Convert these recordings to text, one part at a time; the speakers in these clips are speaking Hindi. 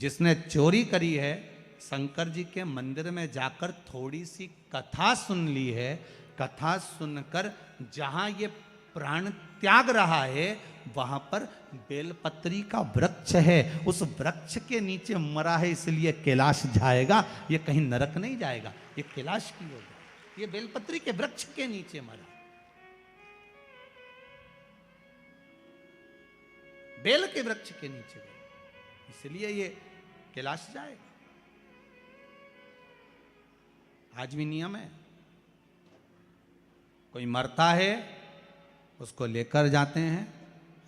जिसने चोरी करी है, शंकर जी के मंदिर में जाकर थोड़ी सी कथा सुन ली है, कथा सुनकर जहां ये प्राण त्याग रहा है वहां पर बेलपत्री का वृक्ष है, उस वृक्ष के नीचे मरा है, इसलिए कैलाश जाएगा, ये कहीं नरक नहीं जाएगा, ये कैलाश की होगा, ये बेलपत्री के वृक्ष के नीचे मरा, बेल के वृक्ष के नीचे गया, इसलिए ये कैलाश जाएगा। आज भी नियम है, कोई मरता है उसको लेकर जाते हैं,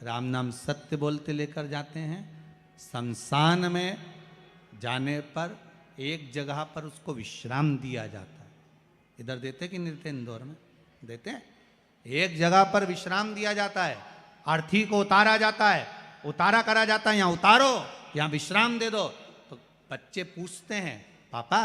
राम नाम सत्य बोलते लेकर जाते हैं, शमशान में जाने पर एक जगह पर उसको विश्राम दिया जाता है। इधर देते कि नहीं देते? इंदौर में देते हैं। एक जगह पर विश्राम दिया जाता है, अर्थी को उतारा जाता है, उतारा करा जाता है, यहाँ उतारो, यहाँ विश्राम दे दो। तो बच्चे पूछते हैं, पापा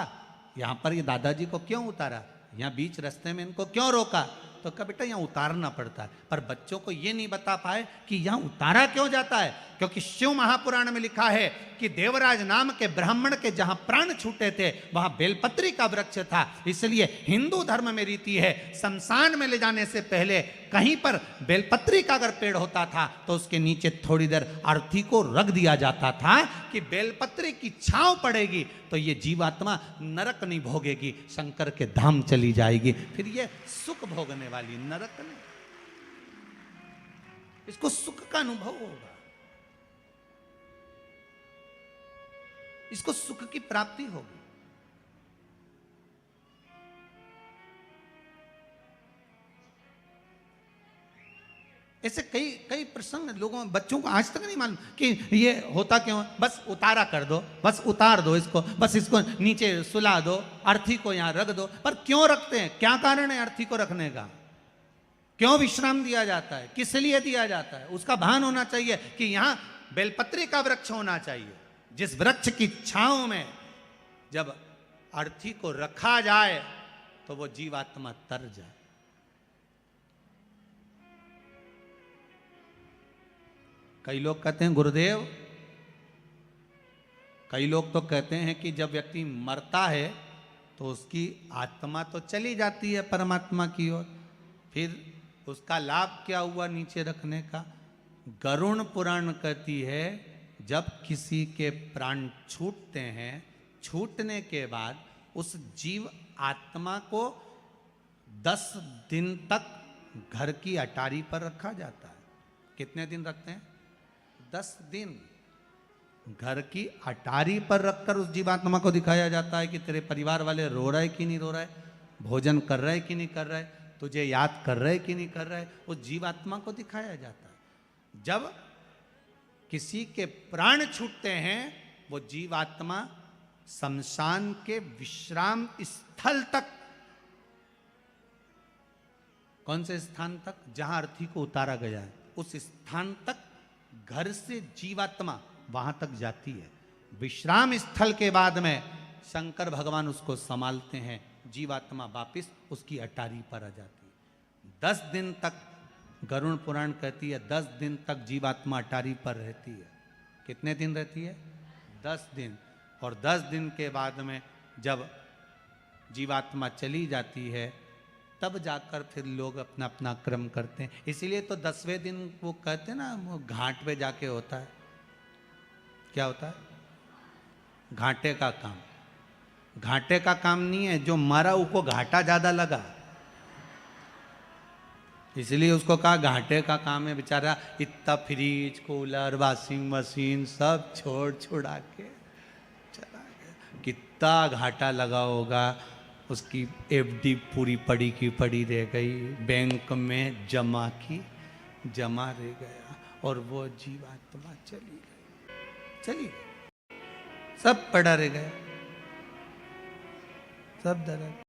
यहाँ पर ये दादाजी को क्यों उतारा, यहाँ बीच रास्ते में इनको क्यों रोका? तो कहा बेटा यहाँ उतारना पड़ता है। पर बच्चों को ये नहीं बता पाए कि यहाँ उतारा क्यों जाता है, क्योंकि शिव महापुराण में लिखा है कि देवराज नाम के ब्राह्मण के जहां प्राण छूटे थे वहां बेलपत्री का वृक्ष था, इसलिए हिंदू धर्म में रीति है शमशान में ले जाने से पहले कहीं पर बेलपत्री का अगर पेड़ होता था तो उसके नीचे थोड़ी देर अर्थी को रख दिया जाता था कि बेलपत्री की छांव पड़ेगी तो ये जीवात्मा नरक नहीं भोगेगी, शंकर के धाम चली जाएगी, फिर ये सुख भोगने वाली, नरक नहीं, इसको सुख का अनुभव होगा, इसको सुख की प्राप्ति होगी। ऐसे कई कई प्रसंग लोगों, बच्चों को आज तक नहीं मालूम कि ये होता क्यों। बस उतारा कर दो, बस उतार दो इसको, बस इसको नीचे सुला दो, अर्थी को यहां रख दो। पर क्यों रखते हैं, क्या कारण है अर्थी को रखने का, क्यों विश्राम दिया जाता है, किस लिए दिया जाता है, उसका भान होना चाहिए कि यहां बेलपत्री का वृक्ष होना चाहिए, जिस वृक्ष की छांव में जब अर्थी को रखा जाए तो वो जीवात्मा तर जाए। कई लोग कहते हैं गुरुदेव, कई लोग तो कहते हैं कि जब व्यक्ति मरता है तो उसकी आत्मा तो चली जाती है परमात्मा की ओर, फिर उसका लाभ क्या हुआ नीचे रखने का। गरुड़ पुराण कहती है जब किसी के प्राण छूटते हैं, छूटने के बाद उस जीव आत्मा को 10 दिन तक घर की अटारी पर रखा जाता है। कितने दिन रखते हैं? 10 दिन घर की अटारी पर रखकर उस जीवात्मा को दिखाया जाता है कि तेरे परिवार वाले रो रहे कि नहीं रो रहे, भोजन कर रहे कि नहीं कर रहे, तुझे याद कर रहे कि नहीं कर रहे, उस जीवात्मा को दिखाया जाता है। जब किसी के प्राण छूटते हैं वो जीवात्मा शमशान के विश्राम स्थल तक, कौन से स्थान तक, जहां अर्थी को उतारा गया है उस स्थान तक घर से जीवात्मा वहां तक जाती है। विश्राम स्थल के बाद में शंकर भगवान उसको संभालते हैं, जीवात्मा वापिस उसकी अटारी पर आ जाती है। 10 दिन तक गरुड़ पुराण कहती है 10 दिन तक जीवात्मा अटारी पर रहती है। कितने दिन रहती है? 10 दिन। और 10 दिन के बाद में जब जीवात्मा चली जाती है तब जाकर फिर लोग अपना अपना क्रम करते हैं। इसीलिए तो 10वें दिन वो कहते हैं ना, वो घाट पे जाके होता है, क्या होता है? घाटे का काम। घाटे का काम नहीं है, जो मरा उसको घाटा ज्यादा लगा, इसलिए उसको कहा घाटे का काम है। बेचारा इतना फ्रिज, कूलर, वॉशिंग मशीन सब छोड़ छुड़ा के चला गया, कितना घाटा लगा होगा। उसकी एफडी पूरी पड़ी की पड़ी रह गई, बैंक में जमा की जमा रह गया, और वो जीवात्मा चली गई, सब पड़ा रह गया, सब दर्द।